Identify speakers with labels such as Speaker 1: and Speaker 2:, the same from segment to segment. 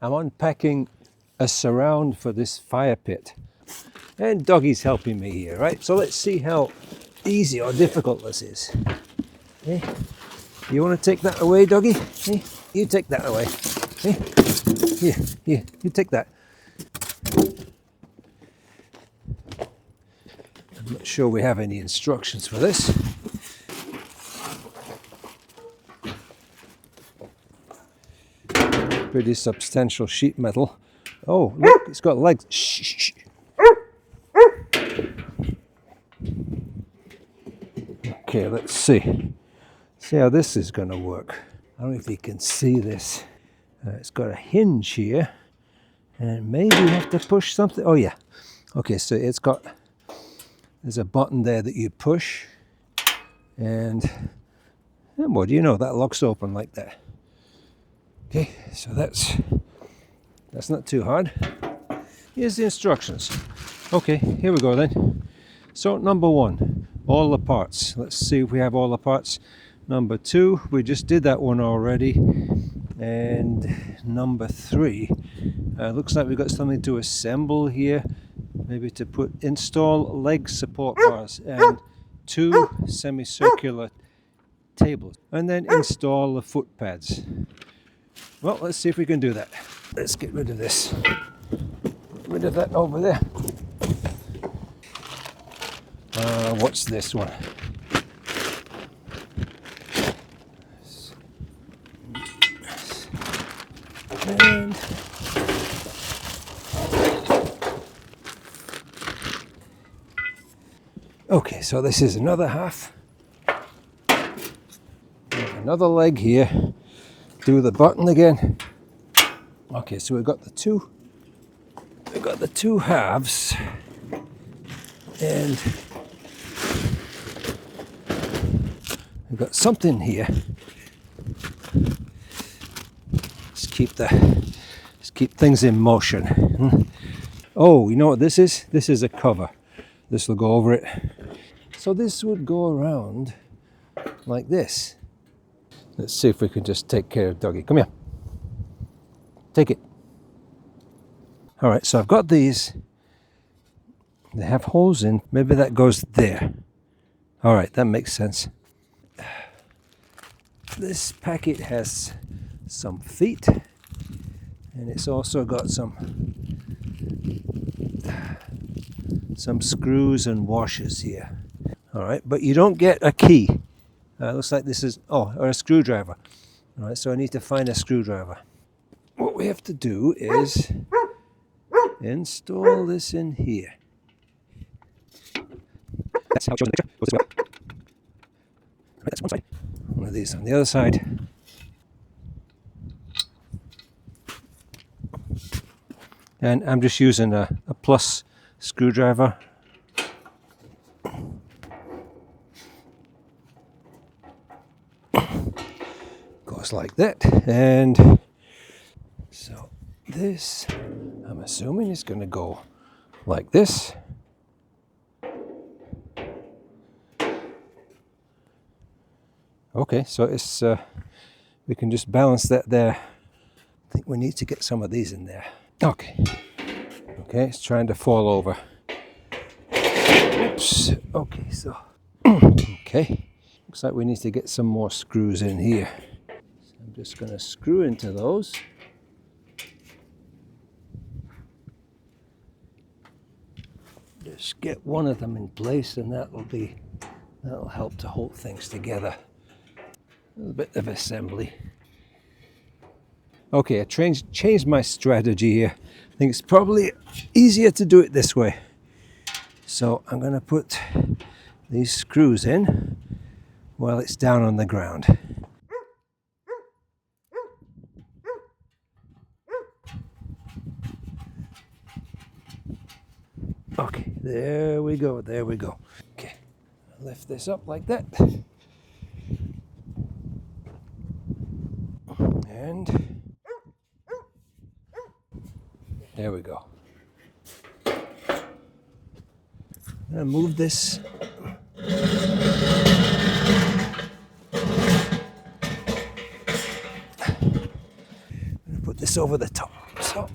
Speaker 1: I'm unpacking a surround for this fire pit. And Doggy's helping me here, right? So let's see how easy or difficult this is. Okay. You want to take that away, Doggy? Hey, you take that away. Hey, here, you take that. I'm not sure we have any instructions for this. Pretty substantial sheet metal. Oh, look, it's got legs. Shh, shh, shh. Okay, let's see. See how this is going to work. I don't know if you can see this. It's got a hinge here, and maybe you have to push something. Oh yeah. Okay, so there's a button there that you push, and what do you know? That locks open like that. Okay, so that's not too hard. Here's the instructions. Okay, here we go then. So number 1, all the parts. Let's see if we have all the parts. Number 2, we just did that one already. And number 3, looks like we've got something to assemble here. Maybe to install leg support bars and 2 semicircular tables. And then install the foot pads. Well, let's see if we can do that. Let's get rid of this. Get rid of that over there. What's this one? And okay, so this is another half. Another leg here. Do the button again. Okay, so we've got the two halves, and we've got something here. Let's keep things in motion. Oh, you know what this is? This is a cover. This will go over it. So this would go around like this. Let's see if we can just take care of Doggy. Come here. Take it. All right, so I've got these. They have holes in. Maybe that goes there. All right, that makes sense. This packet has some feet, and it's also got some screws and washers here. All right, but you don't get a key. Looks like this is, or a screwdriver. All right, so I need to find a screwdriver. What we have to do is install this in here. That's how it shows in the picture. Goes this way. Right, that's one side. One of these on the other side. And I'm just using a plus screwdriver. Goes like that. And so this, I'm assuming, is going to go like this. Okay, so it's we can just balance that there. I think we need to get some of these in there. Okay, it's trying to fall over. Oops. Okay, so okay, looks like we need to get some more screws in here. So I'm just going to screw into those. Just get one of them in place, and that'll help to hold things together. A little bit of assembly. Okay, I changed my strategy here. I think it's probably easier to do it this way. So I'm going to put these screws in while it's down on the ground. Okay, there we go. Okay, lift this up like that. And there we go. I'm going to move this. I'm going to put this over the top. So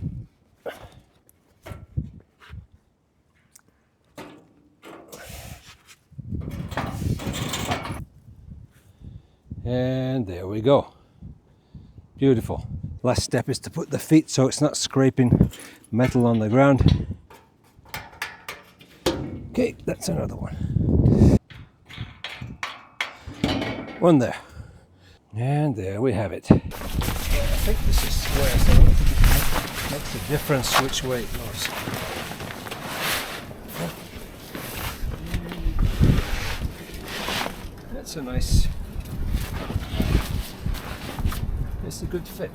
Speaker 1: and there we go. Beautiful. Last step is to put the feet so it's not scraping metal on the ground. Okay, that's another one. One there. And there we have it. I think this is square, so I don't think it makes a difference which way it goes. That's a nice, it's a good fit.